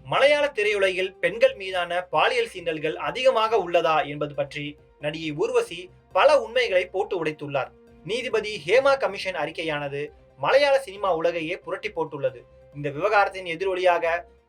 மலையாள திரையுலகில் பெண்கள் மீதான பாலியல் சீண்டல்கள் அதிகமாக உள்ளதா என்பது பற்றி நடிகை ஊர்வசி பல உண்மைகளை போட்டு உடைத்துள்ளார். நீதிபதி ஹேமா கமிஷன் அறிக்கையானது மலையாள சினிமா உலகையே புரட்டி போட்டுள்ளது. இந்த விவகாரத்தின் எதிரொலியாக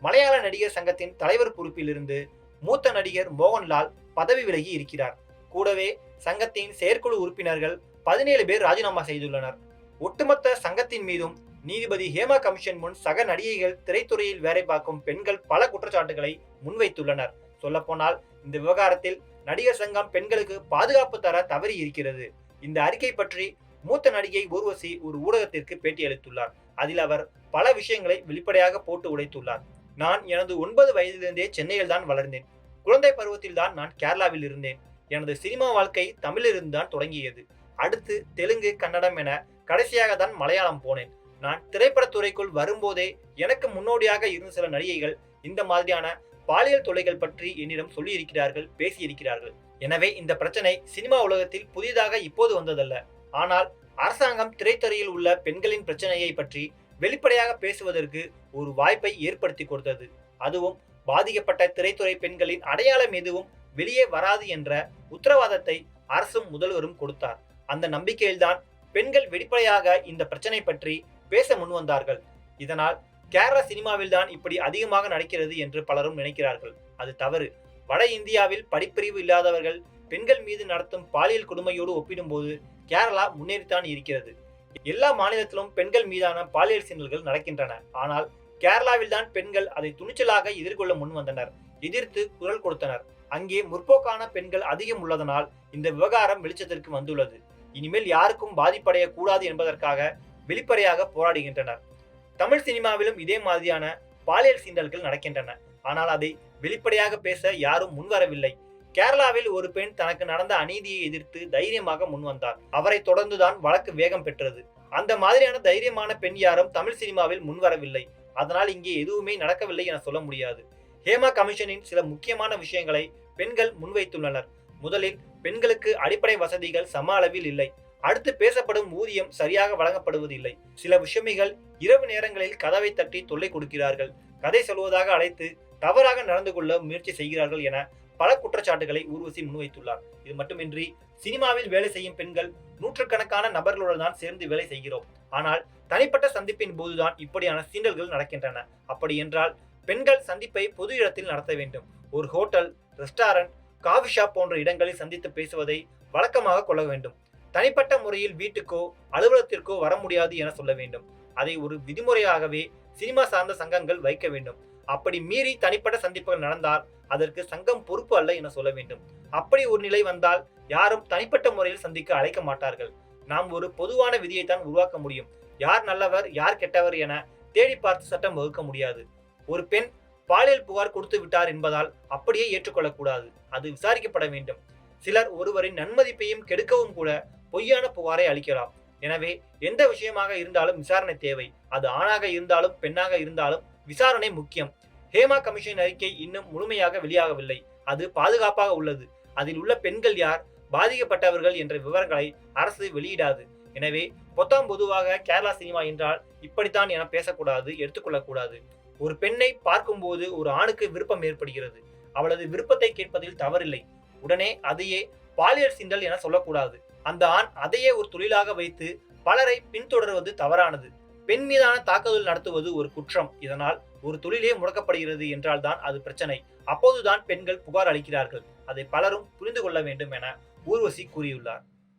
மலையாள நடிகர் சங்கத்தின் தலைவர் பொறுப்பிலிருந்து மூத்த நடிகர் மோகன்லால் பதவி விலகி இருக்கிறார். கூடவே சங்கத்தின் செயற்குழு உறுப்பினர்கள் 17 பேர் ராஜினாமா செய்துள்ளனர். ஒட்டுமொத்த சங்கத்தின் மீதும் நீதிபதி ஹேமா கமிஷன் முன் சக நடிகைகள், திரைத்துறையில் வேலை பார்க்கும் பெண்கள் பல குற்றச்சாட்டுகளை முன்வைத்துள்ளனர். சொல்லப்போனால் இந்த விவகாரத்தில் நடிகர் சங்கம் பெண்களுக்கு பாதுகாப்பு தர தவறி இருக்கிறது. இந்த அறிக்கை பற்றி மூத்த நடிகை ஊர்வசி ஒரு ஊடகத்திற்கு பேட்டியளித்துள்ளார். அதில் அவர் பல விஷயங்களை வெளிப்படையாக போட்டு உடைத்துள்ளார். நான் எனது 9 வயதிலிருந்தே சென்னையில் தான் வளர்ந்தேன். குழந்தை பருவத்தில் தான் நான் கேரளாவில் இருந்தேன். எனது சினிமா வாழ்க்கை தமிழிலிருந்து தான் தொடங்கியது. அடுத்து தெலுங்கு, கன்னடம் என கடைசியாக தான் மலையாளம் போனேன். நான் திரைப்படத்துறைக்குள் வரும்போதே எனக்கு முன்னோடியாக இருந்த சில நடிகைகள் இந்த மாதிரியான பாலியல் தொல்லைகள் பற்றி என்னிடம் சொல்லியிருக்கிறார்கள், பேசியிருக்கிறார்கள். எனவே இந்த பிரச்சனை சினிமா உலகத்தில் புதிதாக இப்போது வந்ததல்ல. ஆனால் அரசாங்கம் திரைத்துறையில் உள்ள பெண்களின் பிரச்சனையை பற்றி வெளிப்படையாக பேசுவதற்கு ஒரு வாய்ப்பை ஏற்படுத்தி கொடுத்தது. அதுவும் பாதிக்கப்பட்ட திரைத்துறை பெண்களின் அடையாளம் எதுவும் வெளியே வராது என்ற உத்தரவாதத்தை அரசும் முதல்வரும் கொடுத்தார். அந்த நம்பிக்கையில்தான் பெண்கள் வெளிப்படையாக இந்த பிரச்சனை பற்றி பேச முன்வந்தார்கள். இதனால் கேரள சினிமாவில் தான் இப்படி அதிகமாக நடக்கிறது என்று பலரும் நினைக்கிறார்கள். அது தவறு. வட இந்தியாவில் படிப்பறிவு இல்லாதவர்கள் பெண்கள் மீது நடத்தும் பாலியல் கொடுமையோடு ஒப்பிடும்போது கேரளா முன்னேறித்தான் இருக்கிறது. எல்லா மாநிலத்திலும் பெண்கள் மீதான பாலியல் சீண்டல்கள் நடக்கின்றன. ஆனால் கேரளாவில் தான் பெண்கள் அதை துணிச்சலாக எதிர்கொள்ள முன் வந்தனர், எதிர்த்து குரல் கொடுத்தனர். அங்கே முற்போக்கான பெண்கள் அதிகம் உள்ளதனால் இந்த விவகாரம் வெளிச்சத்திற்கு வந்துள்ளது. இனிமேல் யாருக்கும் பாதிப்படைய கூடாது என்பதற்காக வெளிப்படையாக போராடுகின்றனர். தமிழ் சினிமாவிலும் இதே மாதிரியான பாலியல் சீண்டல்கள் நடக்கின்றன. ஆனால் அதை வெளிப்படையாக பேச யாரும் முன்வரவில்லை. கேரளாவில் ஒரு பெண் தனக்கு நடந்த அநீதியை எதிர்த்து தைரியமாக முன்வந்தார். அவரை தொடர்ந்துதான் வழக்கு வேகம் பெற்றது. அந்த மாதிரியான தைரியமான பெண் யாரும் தமிழ் சினிமாவில் முன்வரவில்லை. அதனால் இங்கே எதுவுமே நடக்கவில்லை என சொல்ல முடியாது. ஹேமா கமிஷனின் சில முக்கியமான விஷயங்களை பெண்கள் முன்வைத்துள்ளனர். முதலில் பெண்களுக்கு அடிப்படை வசதிகள் சம அளவில் இல்லை. அடுத்து பேசப்படும் ஊதியம் சரியாக வழங்கப்படுவதில்லை. சில விஷமிகள் இரவு நேரங்களில் கதவை தட்டி தொல்லை கொடுக்கிறார்கள். கதை சொல்வதாக அழைத்து தவறாக நடந்து கொள்ள முயற்சி செய்கிறார்கள் என பல குற்றச்சாட்டுகளை ஊர்வசி முன்வைத்துள்ளார். இது மட்டுமின்றி சினிமாவில் வேலை செய்யும் பெண்கள் நூற்றுக்கணக்கான நபர்களுடன் தான் சேர்ந்து வேலை செய்கிறோம். ஆனால் தனிப்பட்ட சந்திப்பின் போதுதான் இப்படியான சீண்டல்கள் நடக்கின்றன. அப்படி என்றால் பெண்கள் சந்திப்பை பொது இடத்தில் நடத்த வேண்டும். ஒரு ஹோட்டல், ரெஸ்டாரண்ட், காஃபி ஷாப் போன்ற இடங்களில் சந்தித்து பேசுவதை வழக்கமாக கொள்ள வேண்டும். தனிப்பட்ட முறையில் வீட்டுக்கோ அலுவலகத்திற்கோ வர முடியாது என சொல்ல வேண்டும். அதை ஒரு விதிமுறையாகவே சினிமா சார்ந்த சங்கங்கள் வைக்க வேண்டும். அப்படி மீறி தனிப்பட்ட சந்திப்புகள் நடந்தால் அதற்கு சங்கம் பொறுப்பு அல்ல என சொல்ல வேண்டும். அப்படி ஒரு நிலை வந்தால் யாரும் தனிப்பட்ட முறையில் சந்திக்க அழைக்க மாட்டார்கள். நாம் ஒரு பொதுவான விதியைத்தான் உருவாக்க முடியும். யார் நல்லவர், யார் கெட்டவர் என தேடி பார்த்து சட்டம் வகுக்க முடியாது. ஒரு பெண் பாலியல் புகார் கொடுத்து விட்டார் என்பதால் அப்படியே ஏற்றுக்கொள்ளக்கூடாது. அது விசாரிக்கப்பட வேண்டும். சிலர் ஒருவரின் நன்மதிப்பையும் கெடுக்கவும் கூட பொய்யான புகாரை அளிக்கலாம். எனவே எந்த விஷயமாக இருந்தாலும் விசாரணை தேவை. அது ஆணாக இருந்தாலும் பெண்ணாக இருந்தாலும் விசாரணை முக்கியம். ஹேமா கமிஷன் அறிக்கை இன்னும் முழுமையாக வெளியாகவில்லை. அது பாதுகாப்பாக உள்ளது. அதில் உள்ள பெண்கள் யார், பாதிக்கப்பட்டவர்கள் என்ற விவரங்களை அரசு வெளியிடாது. எனவே பொதுவாக கேரளா சினிமா என்றால் இப்படித்தான் என பேசக்கூடாது, எடுத்துக்கொள்ளக்கூடாது. ஒரு பெண்ணை பார்க்கும்போது ஒரு ஆணுக்கு விருப்பம் ஏற்படுகிறது. அவளது விருப்பத்தை கேட்பதில் தவறில்லை. உடனே அதையே பாலியல் சீண்டல் என சொல்லக்கூடாது. அந்த ஆண் அதையே ஒரு தொழிலாக வைத்து பலரை பின்தொடர்வது தவறானது. பெண் மீதான தாக்குதல் நடத்துவது ஒரு குற்றம். இதனால் ஒரு தொழிலே முடக்கப்படுகிறது என்றால் தான் அது பிரச்சனை. அப்போதுதான் பெண்கள் புகார் அளிக்கிறார்கள். அதை பலரும் புரிந்து கொள்ள வேண்டும் என ஊர்வசி கூறியுள்ளார்.